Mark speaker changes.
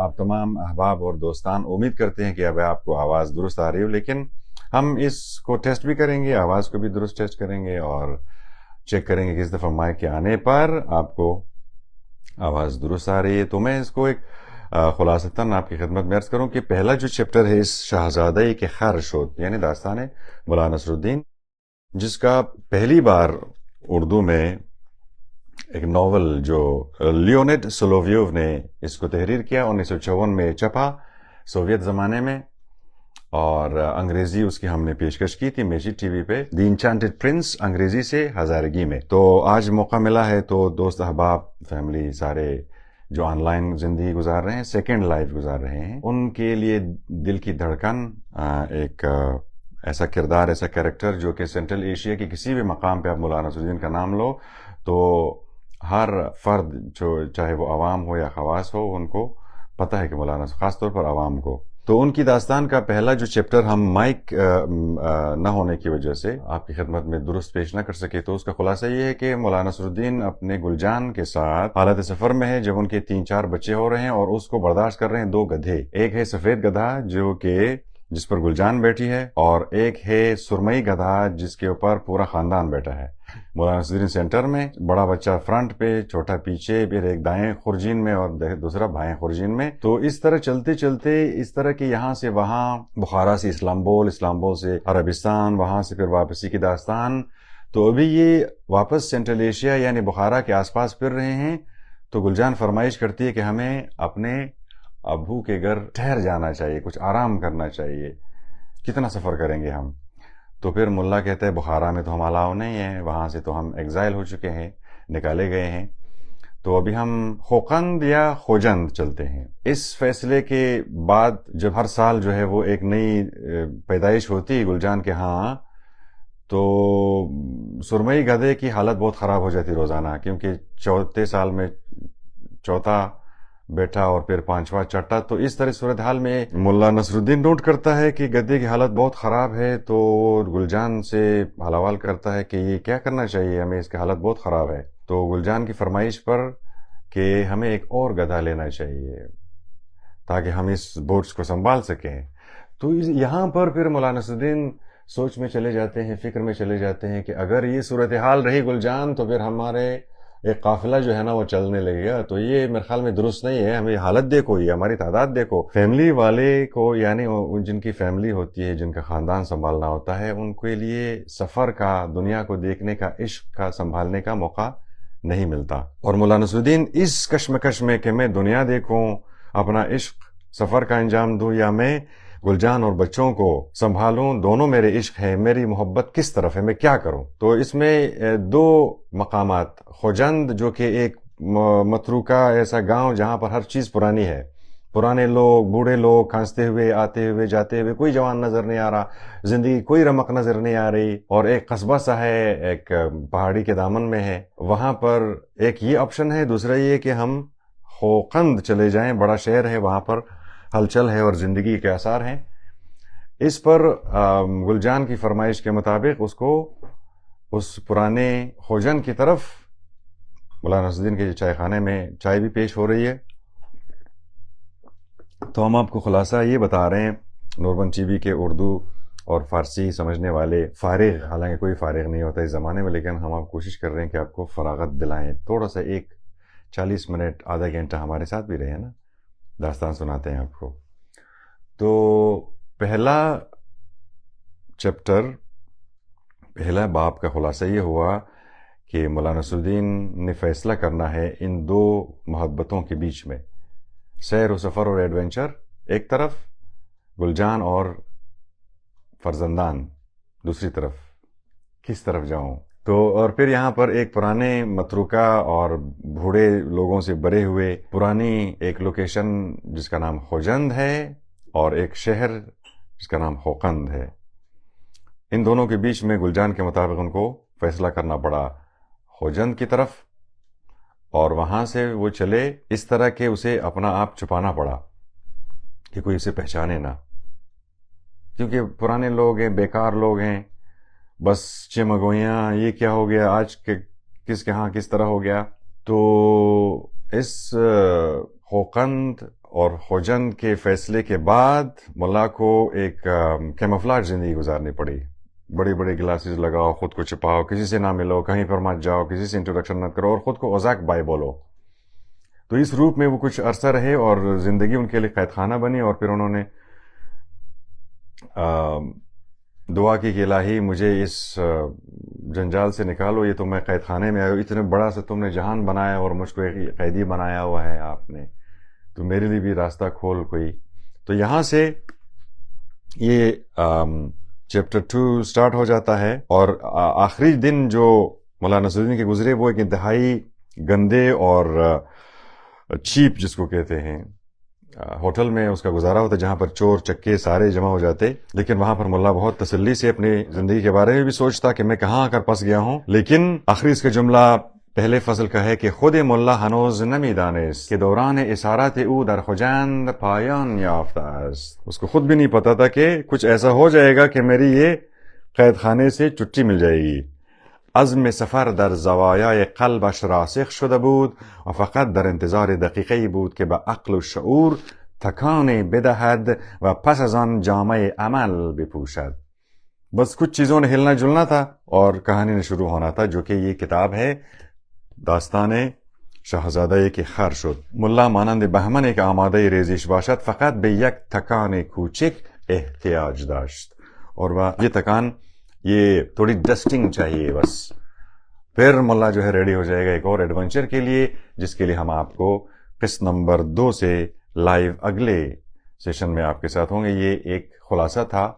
Speaker 1: آپ تمام احباب اور دوستان امید کرتے ہیں کہ اب آپ کو آواز درست آ رہی ہو، لیکن ہم اس کو ٹیسٹ بھی کریں گے، آواز کو بھی درست ٹیسٹ کریں گے اور چیک کریں گے کہ اس دفعہ مائک کے آنے پر آپ کو آواز درست آ رہی ہے۔ تو میں اس کو ایک خلاصتاً آپ کی خدمت میں عرض کروں کہ پہلا جو چیپٹر ہے اس شہزادی کے خیر شد یعنی داستان مولانا نصر الدین، جس کا پہلی بار اردو میں ایک ناول جو لیونیڈ سولوویوف نے اس کو تحریر کیا 1954 میں چھپا سوویت زمانے میں، اور انگریزی اس کی ہم نے پیشکش کی تھی میجی ٹی وی پہ، دی انچانٹڈ پرنس انگریزی سے ہزارگی میں۔ تو آج موقع ملا ہے تو دوست احباب فیملی سارے جو آن لائن زندگی گزار رہے ہیں، سیکنڈ لائف گزار رہے ہیں، ان کے لیے دل کی دھڑکن ایک ایسا کردار، ایسا کریکٹر جو کہ سینٹرل ایشیا کے کسی بھی مقام پہ آپ مولانا نصر الدین کا نام لو تو ہر فرد جو چاہے وہ عوام ہو یا خواص ہو ان کو پتہ ہے کہ مولانا، خاص طور پر عوام کو۔ تو ان کی داستان کا پہلا جو چیپٹر ہم مائک نہ ہونے کی وجہ سے آپ کی خدمت میں درست پیش نہ کر سکے، تو اس کا خلاصہ یہ ہے کہ مولانا نصر الدین اپنے گلجان کے ساتھ حالت سفر میں ہے جب ان کے 3-4 بچے ہو رہے ہیں اور اس کو برداشت کر رہے ہیں 2 گدھے، ایک ہے سفید گدھا جو کہ جس پر گلجان بیٹھی ہے، اور ایک ہے سرمئی گدھا جس کے اوپر پورا خاندان بیٹھا ہے۔ مولانا نصر الدین سینٹر میں، بڑا بچہ فرنٹ پہ، چھوٹا پیچھے، پھر ایک دائیں خورجین میں اور دوسرا بائیں خورجین میں۔ تو اس طرح چلتے چلتے اس طرح کہ یہاں سے وہاں، بخارا سے اسلامبول، اسلامبول سے عربستان، وہاں سے پھر واپسی کی داستان۔ تو ابھی یہ واپس سینٹرل ایشیا یعنی بخارا کے آس پاس پھر رہے ہیں، تو گلجان فرمائش کرتی ہے کہ ہمیں اپنے ابو کے گھر ٹھہر جانا چاہیے، کچھ آرام کرنا چاہیے، کتنا سفر کریں گے ہم؟ تو پھر ملا کہتا ہے بخارا میں تو ہم الاؤ نہیں ہیں، وہاں سے تو ہم ایگزائل ہو چکے ہیں، نکالے گئے ہیں، تو ابھی ہم خوقند یا خوجند چلتے ہیں۔ اس فیصلے کے بعد جب ہر سال جو ہے وہ ایک نئی پیدائش ہوتی گلجان کے ہاں، تو سرمئی گدھے کی حالت بہت خراب ہو جاتی روزانہ، کیونکہ 4 سال میں چوتھا بیٹا اور پھر 5واں چٹا۔ تو اس طرح صورتحال میں ملا نصر الدین نوٹ کرتا ہے کہ گدھے کی حالت بہت خراب ہے، تو گلجان سے حوال کرتا ہے کہ یہ کیا کرنا چاہیے ہمیں، اس کی حالت بہت خراب ہے۔ تو گلجان کی فرمائش پر کہ ہمیں ایک اور گدھا لینا چاہیے تاکہ ہم اس بوجھ کو سنبھال سکیں۔ تو یہاں پر پھر مولانا نصر الدین سوچ میں چلے جاتے ہیں، فکر میں چلے جاتے ہیں کہ اگر یہ صورتحال رہی گلجان تو پھر ہمارے ایک قافلہ جو ہے نا وہ چلنے لگے گا، تو یہ میرے خیال میں درست نہیں ہے۔ ہمیں حالت دیکھو، یہ ہماری تعداد دیکھو، فیملی والے کو یعنی جن کی فیملی ہوتی ہے، جن کا خاندان سنبھالنا ہوتا ہے، ان کے لیے سفر کا، دنیا کو دیکھنے کا، عشق کا سنبھالنے کا موقع نہیں ملتا۔ اور مولانا نصر الدین اس کشمکش میں کہ میں دنیا دیکھوں، اپنا عشق سفر کا انجام دوں، یا میں گلجان اور بچوں کو سنبھالوں، دونوں میرے عشق ہیں، میری محبت کس طرف ہے، میں کیا کروں؟ تو اس میں 2 مقامات، خوجند جو کہ ایک متروکہ ایسا گاؤں جہاں پر ہر چیز پرانی ہے، پرانے لوگ، بوڑھے لوگ کھانستے ہوئے، آتے ہوئے جاتے ہوئے، کوئی جوان نظر نہیں آ رہا، زندگی کوئی رمق نظر نہیں آ رہی، اور ایک قصبہ سا ہے، ایک پہاڑی کے دامن میں ہے، وہاں پر ایک یہ آپشن ہے، دوسرا یہ کہ ہم خوقند چلے جائیں، بڑا شہر ہے، وہاں پر ہلچل ہے اور زندگی کے آثار ہیں۔ اس پر گلجان کی فرمائش کے مطابق اس کو اس پرانے خوجند کی طرف مولانا نصر الدین کے چائے خانے میں چائے بھی پیش ہو رہی ہے۔ تو ہم آپ کو خلاصہ یہ بتا رہے ہیں، نوربن ٹی وی کے اردو اور فارسی سمجھنے والے فارغ، حالانکہ کوئی فارغ نہیں ہوتا اس زمانے میں، لیکن ہم آپ کوشش کر رہے ہیں کہ آپ کو فراغت دلائیں، تھوڑا سا 40 منٹ، آدھا گھنٹہ ہمارے ساتھ بھی رہے نا، داستان سناتے ہیں آپ کو۔ تو پہلا چیپٹر، پہلا باب کا خلاصہ یہ ہوا کہ مولانا نصر الدین نے فیصلہ کرنا ہے ان 2 محبتوں کے بیچ میں، سیر و سفر اور ایڈونچر ایک طرف، گلجان اور فرزندان دوسری طرف، کس طرف جاؤں؟ تو اور پھر یہاں پر ایک پرانے متروکہ اور بوڑھے لوگوں سے بھرے ہوئے پرانی ایک لوکیشن جس کا نام خوجند ہے، اور ایک شہر جس کا نام خوقند ہے۔ ان دونوں کے بیچ میں گلجان کے مطابق ان کو فیصلہ کرنا پڑا خوجند کی طرف، اور وہاں سے وہ چلے اس طرح کہ اسے اپنا آپ چھپانا پڑا کہ کوئی اسے پہچانے نہ، کیونکہ پرانے لوگ ہیں، بیکار لوگ ہیں، بس چمگویاں، یہ کیا ہو گیا آج کے، کس کے ہاں کس طرح ہو گیا۔ تو اس خوقند اور خوجند کے فیصلے کے بعد ملا کو ایک کیموفلاج زندگی گزارنی پڑی. بڑی بڑی گلاسز لگاؤ، خود کو چھپاؤ، کسی سے نہ ملو، کہیں پر مت جاؤ، کسی سے انٹروڈکشن مت کرو، اور خود کو اوزاک بائی بولو. تو اس روپ میں وہ کچھ عرصہ رہے اور زندگی ان کے لیے قید خانہ بنی. اور پھر انہوں نے دعا کی کہ الہی مجھے اس جنجال سے نکالو، یہ تو میں قید خانے میں آیا ہوں، اتنے بڑا سا تم نے جہان بنایا اور مجھ کو ایک قیدی بنایا ہوا ہے آپ نے، تو میرے لیے بھی راستہ کھول کوئی. تو یہاں سے یہ چیپٹر 2 سٹارٹ ہو جاتا ہے. اور آخری دن جو مولانا نصرالدین کے گزرے وہ ایک انتہائی گندے اور چیپ جس کو کہتے ہیں ہوٹل میں اس کا گزارا ہوتا ہے، جہاں پر چور چکے سارے جمع ہو جاتے. لیکن وہاں پر ملا بہت تسلی سے اپنی زندگی کے بارے میں بھی سوچتا کہ میں کہاں آ کر پھنس گیا ہوں. لیکن آخری اس کا جملہ پہلے فصل کا ہے کہ خود ملا ہنوز نمیدانست کہ دوران اسارت او در خوجند پایان یافته است. اس کو خود بھی نہیں پتا تھا کہ کچھ ایسا ہو جائے گا کہ میری یہ قید خانے سے چھٹی مل جائے گی. عزم سفر در زوایای قلبش راسخ شده بود و فقط در انتظار دقیقه‌ای بود که به عقل و شعور تکانی بدهد و پس از آن جامه عمل بپوشد. بس کچھ چیزوں نے ہلنا جلنا تھا اور کہانی نے شروع ہونا تھا، جو کہ یہ کتاب ہے داستان شاهزاده که خر شد. ملا مانند بهمن ایک آماده ریزش باشد فقط به یک تکان کوچک احتیاج داشت. اور یہ تکان یہ تھوڑی ڈسٹنگ چاہیے بس، پھر ملا جو ہے ریڈی ہو جائے گا ایک اور ایڈونچر کے لیے، جس کے لیے ہم آپ کو قسط نمبر 2 سے لائیو اگلے سیشن میں آپ کے ساتھ ہوں گے. یہ ایک خلاصہ تھا